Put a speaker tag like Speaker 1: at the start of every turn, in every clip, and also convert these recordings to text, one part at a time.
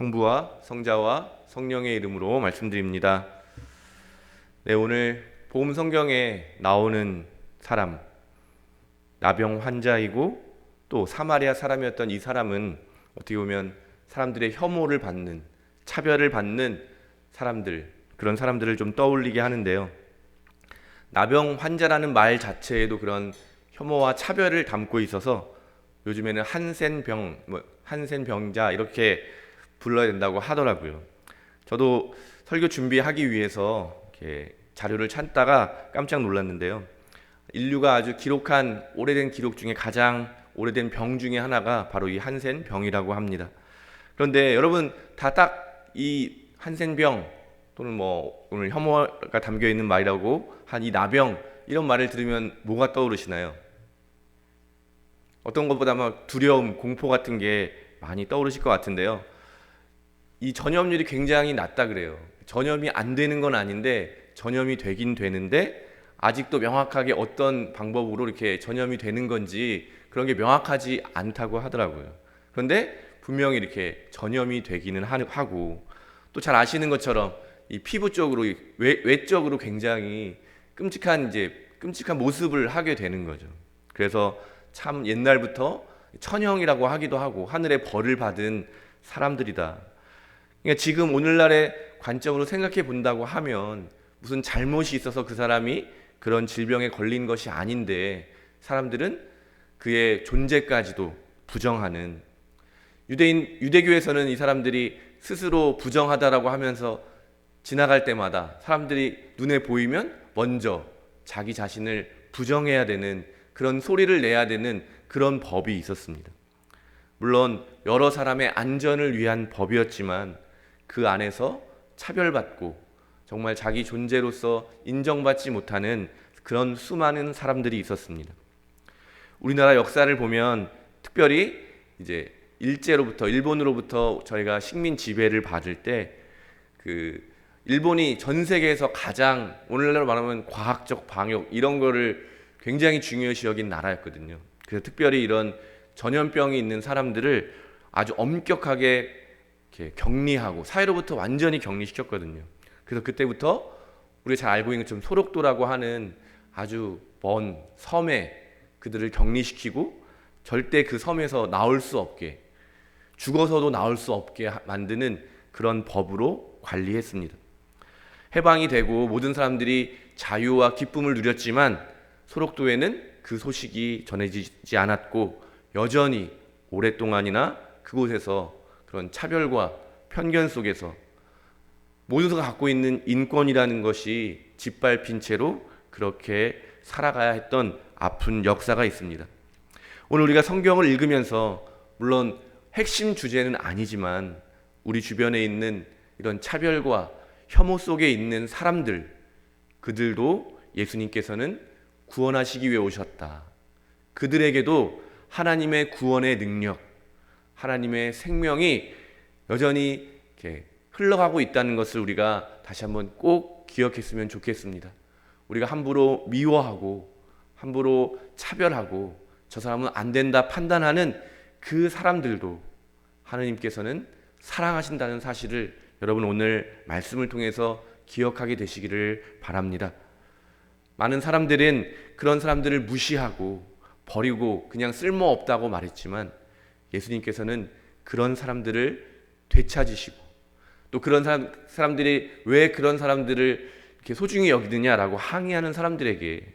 Speaker 1: 성부와 성자와 성령의 이름으로 말씀드립니다. 네, 오늘 복음 성경에 나오는 사람, 나병 환자이고 또 사마리아 사람이었던 이 사람은 어떻게 보면 사람들의 혐오를 받는, 차별을 받는 사람들, 그런 사람들을 좀 떠올리게 하는데요. 나병 환자라는 말 자체에도 그런 혐오와 차별을 담고 있어서 요즘에는 한센병, 한센병자 이렇게 불러야 된다고 하더라고요. 저도 설교 준비하기 위해서 이렇게 자료를 찾다가 깜짝 놀랐는데요. 인류가 아주 기록한 오래된 기록 중에 가장 오래된 병 중에 하나가 바로 이 한센병이라고 합니다. 그런데 여러분 다 딱 이 한센병 또는 뭐 오늘 혐오가 담겨 있는 말이라고 한 이 나병 이런 말을 들으면 뭐가 떠오르시나요? 어떤 것보다 막 두려움, 공포 같은 게 많이 떠오르실 것 같은데요. 이 전염률이 굉장히 낮다 그래요. 전염이 안 되는 건 아닌데 전염이 되긴 되는데 아직도 명확하게 어떤 방법으로 이렇게 전염이 되는 건지 그런 게 명확하지 않다고 하더라고요. 그런데 분명히 이렇게 전염이 되기는 하고 또 잘 아시는 것처럼 이 피부 쪽으로 외적으로 굉장히 끔찍한 모습을 하게 되는 거죠. 그래서 참 옛날부터 천형이라고 하기도 하고 하늘의 벌을 받은 사람들이다. 그러니까 지금 오늘날의 관점으로 생각해 본다고 하면 무슨 잘못이 있어서 그 사람이 그런 질병에 걸린 것이 아닌데 사람들은 그의 존재까지도 부정하는, 유대교에서는 이 사람들이 스스로 부정하다라고 하면서 지나갈 때마다 사람들이 눈에 보이면 먼저 자기 자신을 부정해야 되는, 그런 소리를 내야 되는 그런 법이 있었습니다. 물론 여러 사람의 안전을 위한 법이었지만 그 안에서 차별받고 정말 자기 존재로서 인정받지 못하는 그런 수많은 사람들이 있었습니다. 우리나라 역사를 보면 특별히 이제 일본으로부터 저희가 식민 지배를 받을 때 일본이 전 세계에서 가장 오늘날로 말하면 과학적 방역 이런 거를 굉장히 중요시 여긴 나라였거든요. 그래서 특별히 이런 전염병이 있는 사람들을 아주 엄격하게 이렇게 격리하고 사회로부터 완전히 격리시켰거든요. 그래서 그때부터 우리가 잘 알고 있는 것처럼 소록도라고 하는 아주 먼 섬에 그들을 격리시키고 절대 그 섬에서 나올 수 없게, 죽어서도 나올 수 없게 만드는 그런 법으로 관리했습니다. 해방이 되고 모든 사람들이 자유와 기쁨을 누렸지만 소록도에는 그 소식이 전해지지 않았고 여전히 오랫동안이나 그곳에서 그런 차별과 편견 속에서 모두가 갖고 있는 인권이라는 것이 짓밟힌 채로 그렇게 살아가야 했던 아픈 역사가 있습니다. 오늘 우리가 성경을 읽으면서 물론 핵심 주제는 아니지만 우리 주변에 있는 이런 차별과 혐오 속에 있는 사람들, 그들도 예수님께서는 구원하시기 위해 오셨다. 그들에게도 하나님의 구원의 능력, 하나님의 생명이 여전히 이렇게 흘러가고 있다는 것을 우리가 다시 한번 꼭 기억했으면 좋겠습니다. 우리가 함부로 미워하고 함부로 차별하고 저 사람은 안 된다 판단하는 그 사람들도 하나님께서는 사랑하신다는 사실을 여러분 오늘 말씀을 통해서 기억하게 되시기를 바랍니다. 많은 사람들은 그런 사람들을 무시하고 버리고 그냥 쓸모없다고 말했지만 예수님께서는 그런 사람들을 되찾으시고 또 그런 사람들이 왜 그런 사람들을 이렇게 소중히 여기느냐라고 항의하는 사람들에게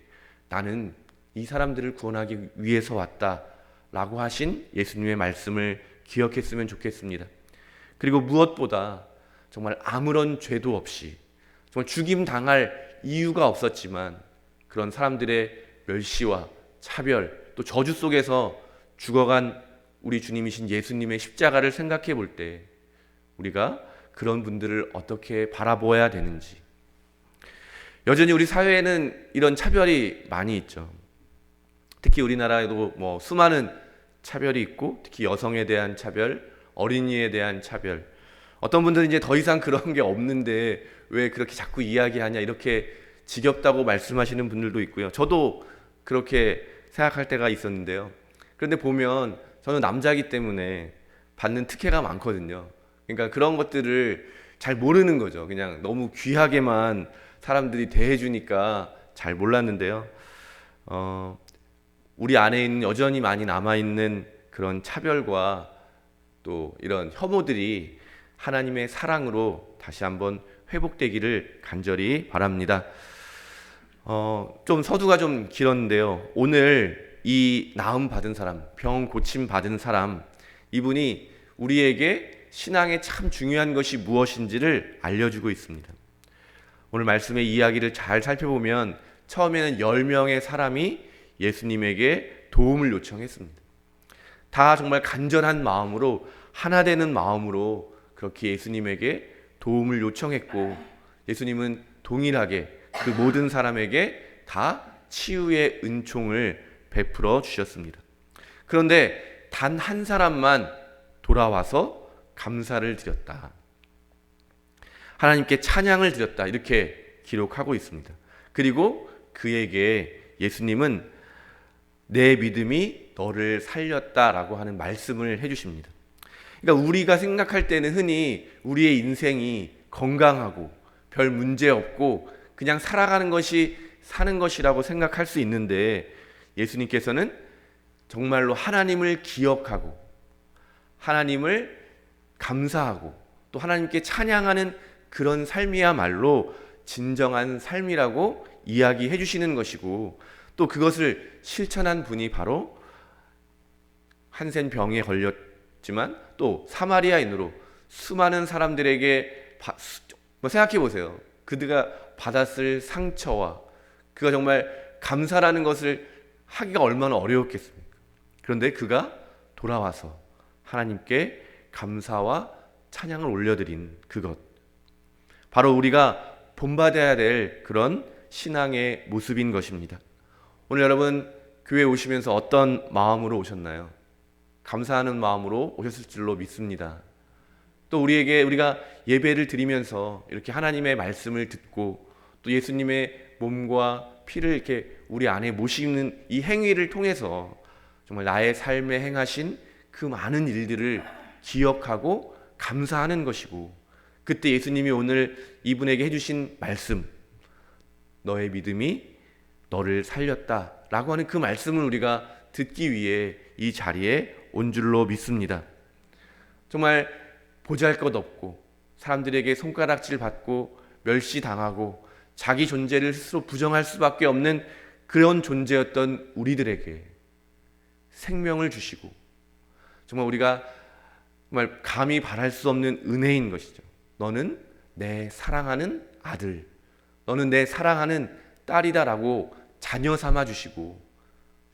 Speaker 1: 나는 이 사람들을 구원하기 위해서 왔다라고 하신 예수님의 말씀을 기억했으면 좋겠습니다. 그리고 무엇보다 정말 아무런 죄도 없이 정말 죽임 당할 이유가 없었지만 그런 사람들의 멸시와 차별 또 저주 속에서 죽어간 우리 주님이신 예수님의 십자가를 생각해 볼 때 우리가 그런 분들을 어떻게 바라보아야 되는지, 여전히 우리 사회에는 이런 차별이 많이 있죠. 특히 우리나라에도 수많은 차별이 있고 특히 여성에 대한 차별, 어린이에 대한 차별. 어떤 분들은 이제 더 이상 그런 게 없는데 왜 그렇게 자꾸 이야기하냐 이렇게 지겹다고 말씀하시는 분들도 있고요. 저도 그렇게 생각할 때가 있었는데요. 그런데 보면 저는 남자이기 때문에 받는 특혜가 많거든요. 그러니까 그런 것들을 잘 모르는 거죠. 그냥 너무 귀하게만 사람들이 대해주니까 잘 몰랐는데요. 우리 안에 있는 여전히 많이 남아있는 그런 차별과 또 이런 혐오들이 하나님의 사랑으로 다시 한번 회복되기를 간절히 바랍니다. 좀 서두가 좀 길었는데요. 오늘 이 나음 받은 사람, 병 고침 받은 사람, 이분이 우리에게 신앙에 참 중요한 것이 무엇인지를 알려주고 있습니다. 오늘 말씀의 이야기를 잘 살펴보면 처음에는 10명의 사람이 예수님에게 도움을 요청했습니다. 다 정말 간절한 마음으로, 하나 되는 마음으로 그렇게 예수님에게 도움을 요청했고, 예수님은 동일하게 그 모든 사람에게 다 치유의 은총을 베풀어 주셨습니다. 그런데 단 한 사람만 돌아와서 감사를 드렸다, 하나님께 찬양을 드렸다, 이렇게 기록하고 있습니다. 그리고 그에게 예수님은 내 믿음이 너를 살렸다라고 하는 말씀을 해주십니다. 그러니까 우리가 생각할 때는 흔히 우리의 인생이 건강하고 별 문제 없고 그냥 살아가는 것이 사는 것이라고 생각할 수 있는데, 예수님께서는 정말로 하나님을 기억하고 하나님을 감사하고 또 하나님께 찬양하는 그런 삶이야말로 진정한 삶이라고 이야기해 주시는 것이고, 또 그것을 실천한 분이 바로 한센병에 걸렸지만 또 사마리아인으로 수많은 사람들에게 생각해 보세요. 그들가 받았을 상처와 그가 정말 감사라는 것을 하기가 얼마나 어려웠겠습니까? 그런데 그가 돌아와서 하나님께 감사와 찬양을 올려드린 그것, 바로 우리가 본받아야 될 그런 신앙의 모습인 것입니다. 오늘 여러분 교회 오시면서 어떤 마음으로 오셨나요? 감사하는 마음으로 오셨을 줄로 믿습니다. 또 우리가 예배를 드리면서 이렇게 하나님의 말씀을 듣고 또 예수님의 몸과 피를 이렇게 우리 안에 모시는 이 행위를 통해서 정말 나의 삶에 행하신 그 많은 일들을 기억하고 감사하는 것이고, 그때 예수님이 오늘 이분에게 해주신 말씀, 너의 믿음이 너를 살렸다라고 하는 그 말씀을 우리가 듣기 위해 이 자리에 온 줄로 믿습니다. 정말 보잘것없고 사람들에게 손가락질 받고 멸시당하고 자기 존재를 스스로 부정할 수밖에 없는 그런 존재였던 우리들에게 생명을 주시고, 정말 우리가 정말 감히 바랄 수 없는 은혜인 것이죠. 너는 내 사랑하는 아들, 너는 내 사랑하는 딸이다라고 자녀 삼아 주시고,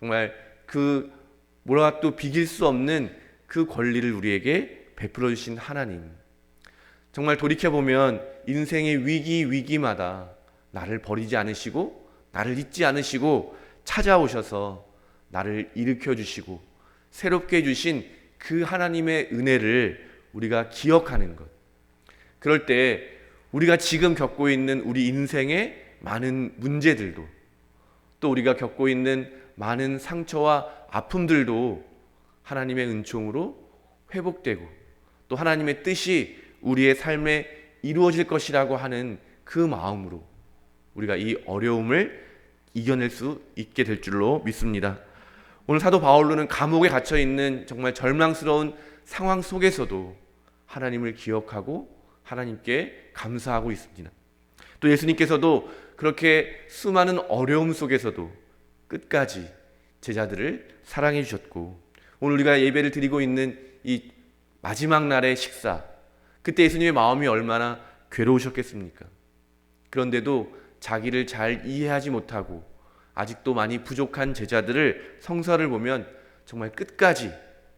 Speaker 1: 정말 그 뭐라 또 비길 수 없는 그 권리를 우리에게 베풀어 주신 하나님, 정말 돌이켜보면 인생의 위기마다 나를 버리지 않으시고 나를 잊지 않으시고 찾아오셔서 나를 일으켜 주시고 새롭게 해주신 그 하나님의 은혜를 우리가 기억하는 것, 그럴 때 우리가 지금 겪고 있는 우리 인생의 많은 문제들도, 또 우리가 겪고 있는 많은 상처와 아픔들도 하나님의 은총으로 회복되고 또 하나님의 뜻이 우리의 삶에 이루어질 것이라고 하는 그 마음으로 우리가 이 어려움을 이겨낼 수 있게 될 줄로 믿습니다. 오늘 사도 바울로는 감옥에 갇혀 있는 정말 절망스러운 상황 속에서도 하나님을 기억하고 하나님께 감사하고 있습니다. 또 예수님께서도 그렇게 수많은 어려움 속에서도 끝까지 제자들을 사랑해 주셨고, 오늘 우리가 예배를 드리고 있는 이 마지막 날의 식사, 그때 예수님의 마음이 얼마나 괴로우셨겠습니까? 그런데도 자기를 잘 이해하지 못하고 아직도 많이 부족한 제자들을 성서를 보면 정말 끝까지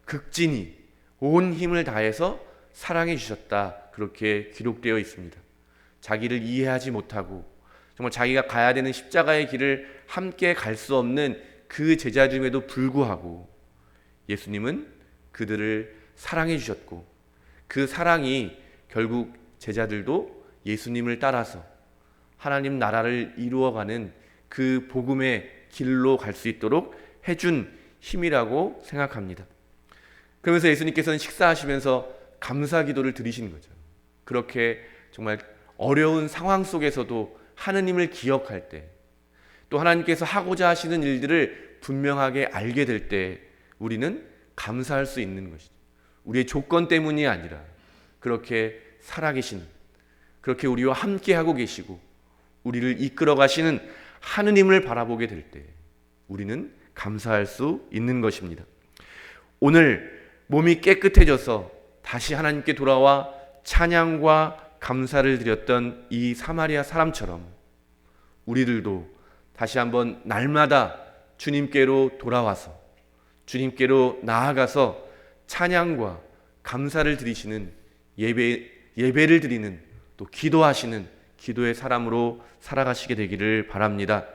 Speaker 1: 극진히 온 힘을 다해서 사랑해 주셨다, 그렇게 기록되어 있습니다. 자기를 이해하지 못하고 정말 자기가 가야 되는 십자가의 길을 함께 갈 수 없는 그 제자들임에도 불구하고 예수님은 그들을 사랑해 주셨고, 그 사랑이 결국 제자들도 예수님을 따라서 하나님 나라를 이루어가는 그 복음의 길로 갈 수 있도록 해준 힘이라고 생각합니다. 그러면서 예수님께서는 식사하시면서 감사 기도를 드리시는 거죠. 그렇게 정말 어려운 상황 속에서도 하느님을 기억할 때, 또 하나님께서 하고자 하시는 일들을 분명하게 알게 될 때 우리는 감사할 수 있는 것이죠. 우리의 조건 때문이 아니라 그렇게 살아계신, 그렇게 우리와 함께하고 계시고 우리를 이끌어 가시는 하느님을 바라보게 될 때 우리는 감사할 수 있는 것입니다. 오늘 몸이 깨끗해져서 다시 하나님께 돌아와 찬양과 감사를 드렸던 이 사마리아 사람처럼 우리들도 다시 한번 날마다 주님께로 돌아와서 주님께로 나아가서 찬양과 감사를 드리시는 예배를 드리는, 또 기도하시는 기도의 사람으로 살아가시게 되기를 바랍니다.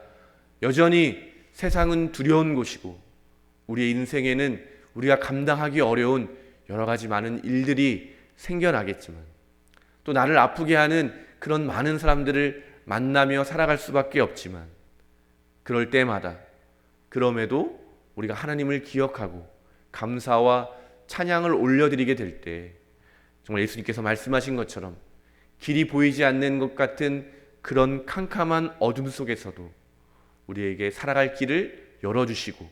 Speaker 1: 여전히 세상은 두려운 곳이고 우리의 인생에는 우리가 감당하기 어려운 여러 가지 많은 일들이 생겨나겠지만, 또 나를 아프게 하는 그런 많은 사람들을 만나며 살아갈 수밖에 없지만, 그럴 때마다 그럼에도 우리가 하나님을 기억하고 감사와 찬양을 올려드리게 될 때 정말 예수님께서 말씀하신 것처럼 길이 보이지 않는 것 같은 그런 캄캄한 어둠 속에서도 우리에게 살아갈 길을 열어주시고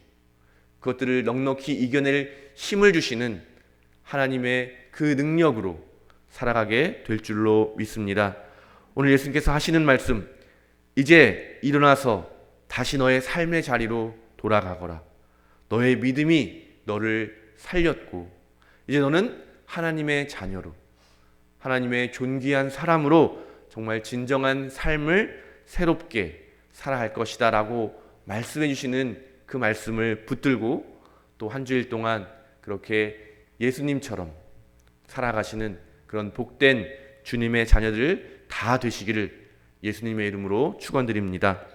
Speaker 1: 그것들을 넉넉히 이겨낼 힘을 주시는 하나님의 그 능력으로 살아가게 될 줄로 믿습니다. 오늘 예수님께서 하시는 말씀, 이제 일어나서 다시 너의 삶의 자리로 돌아가거라. 너의 믿음이 너를 살렸고 이제 너는 하나님의 자녀로, 하나님의 존귀한 사람으로 정말 진정한 삶을 새롭게 살아갈 것이다 라고 말씀해 주시는 그 말씀을 붙들고 또 한 주일 동안 그렇게 예수님처럼 살아가시는 그런 복된 주님의 자녀들 다 되시기를 예수님의 이름으로 축원드립니다.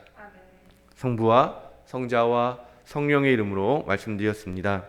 Speaker 1: 성부와 성자와 성령의 이름으로 말씀드렸습니다.